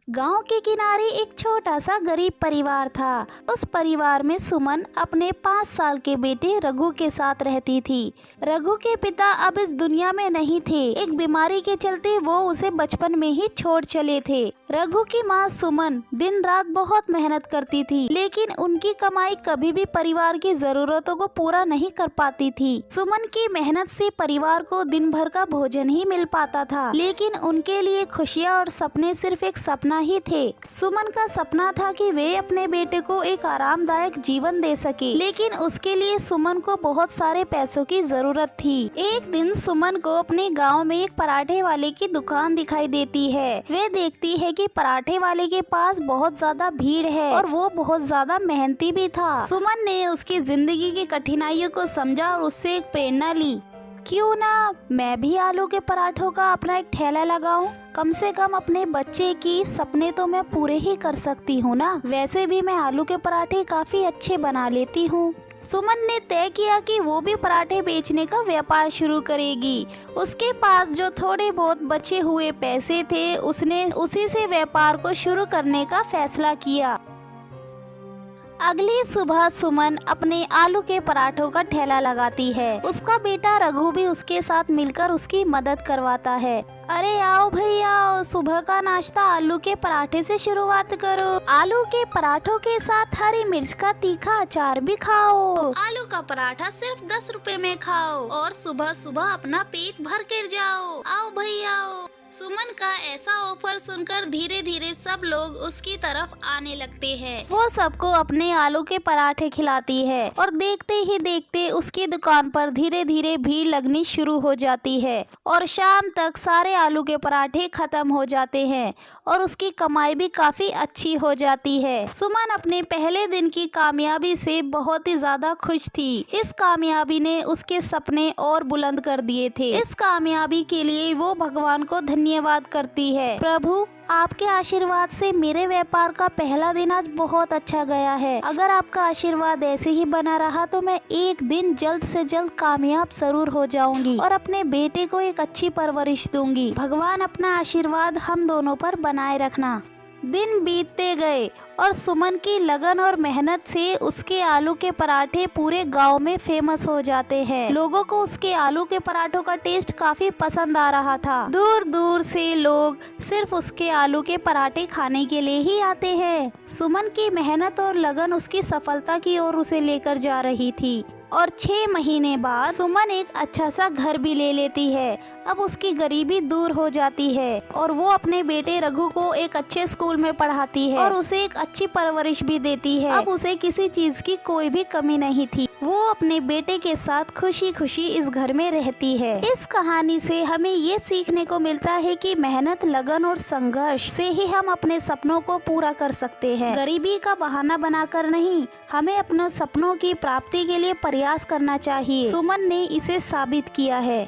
गांव के किनारे एक छोटा सा गरीब परिवार था। उस परिवार में सुमन अपने 5 साल के बेटे रघु के साथ रहती थी। रघु के पिता अब इस दुनिया में नहीं थे। एक बीमारी के चलते वो उसे बचपन में ही छोड़ चले थे। रघु की माँ सुमन दिन रात बहुत मेहनत करती थी, लेकिन उनकी कमाई कभी भी परिवार की जरूरतों को पूरा नहीं कर पाती थी। सुमन की मेहनत से परिवार को दिन भर का भोजन ही मिल पाता था, लेकिन उनके लिए खुशियाँ और सपने सिर्फ एक सपना ही थे। सुमन का सपना था कि वे अपने बेटे को एक आरामदायक जीवन दे सके, लेकिन उसके लिए सुमन को बहुत सारे पैसों की जरूरत थी। एक दिन सुमन को अपने गांव में एक पराठे वाले की दुकान दिखाई देती है। वे देखती है कि पराठे वाले के पास बहुत ज्यादा भीड़ है और वो बहुत ज्यादा मेहनती भी था। सुमन ने उसकी जिंदगी की कठिनाइयों को समझा और उससे एक प्रेरणा ली। क्यों ना मैं भी आलू के पराठों का अपना एक ठेला लगाऊं? कम से कम अपने बच्चे की सपने तो मैं पूरे ही कर सकती हूँ ना। वैसे भी मैं आलू के पराठे काफी अच्छे बना लेती हूँ। सुमन ने तय किया कि वो भी पराठे बेचने का व्यापार शुरू करेगी। उसके पास जो थोड़े बहुत बचे हुए पैसे थे, उसने उसी से व्यापार को शुरू करने का फैसला किया। अगली सुबह सुमन अपने आलू के पराठों का ठेला लगाती है। उसका बेटा रघु भी उसके साथ मिलकर उसकी मदद करवाता है। अरे आओ भैया, सुबह का नाश्ता आलू के पराठे से शुरुआत करो। आलू के पराठों के साथ हरी मिर्च का तीखा अचार भी खाओ। आलू का पराठा सिर्फ 10 रुपए में खाओ और सुबह सुबह अपना पेट भर कर जाओ। आओ भैया आओ। सुमन का ऐसा ऑफर सुनकर धीरे धीरे सब लोग उसकी तरफ आने लगते हैं। वो सबको अपने आलू के पराठे खिलाती है और देखते ही देखते उसकी दुकान पर धीरे धीरे भीड़ लगनी शुरू हो जाती है और शाम तक सारे आलू के पराठे खत्म हो जाते हैं और उसकी कमाई भी काफी अच्छी हो जाती है। सुमन अपने पहले दिन की कामयाबी से बहुत ही ज्यादा खुश थी। इस कामयाबी ने उसके सपने और बुलंद कर दिए थे। इस कामयाबी के लिए वो भगवान को धन्यवाद करती है। प्रभु, आपके आशीर्वाद से मेरे व्यापार का पहला दिन आज बहुत अच्छा गया है। अगर आपका आशीर्वाद ऐसे ही बना रहा तो मैं एक दिन जल्द से जल्द कामयाब जरूर हो जाऊंगी और अपने बेटे को एक अच्छी परवरिश दूंगी। भगवान अपना आशीर्वाद हम दोनों पर बनाए रखना। दिन बीतते गए और सुमन की लगन और मेहनत से उसके आलू के पराठे पूरे गांव में फेमस हो जाते हैं। लोगों को उसके आलू के पराठों का टेस्ट काफी पसंद आ रहा था। दूर दूर से लोग सिर्फ उसके आलू के पराठे खाने के लिए ही आते हैं। सुमन की मेहनत और लगन उसकी सफलता की ओर उसे लेकर जा रही थी और 6 महीने बाद सुमन एक अच्छा सा घर भी ले लेती है। अब उसकी गरीबी दूर हो जाती है और वो अपने बेटे रघु को एक अच्छे स्कूल में पढ़ाती है और उसे एक अच्छी परवरिश भी देती है। अब उसे किसी चीज की कोई भी कमी नहीं थी। वो अपने बेटे के साथ खुशी खुशी इस घर में रहती है। इस कहानी से हमें ये सीखने को मिलता है कि मेहनत, लगन और संघर्ष से ही हम अपने सपनों को पूरा कर सकते हैं। गरीबी का बहाना बनाकर नहीं, हमें अपने सपनों की प्राप्ति के लिए प्रयास करना चाहिए। सुमन ने इसे साबित किया है।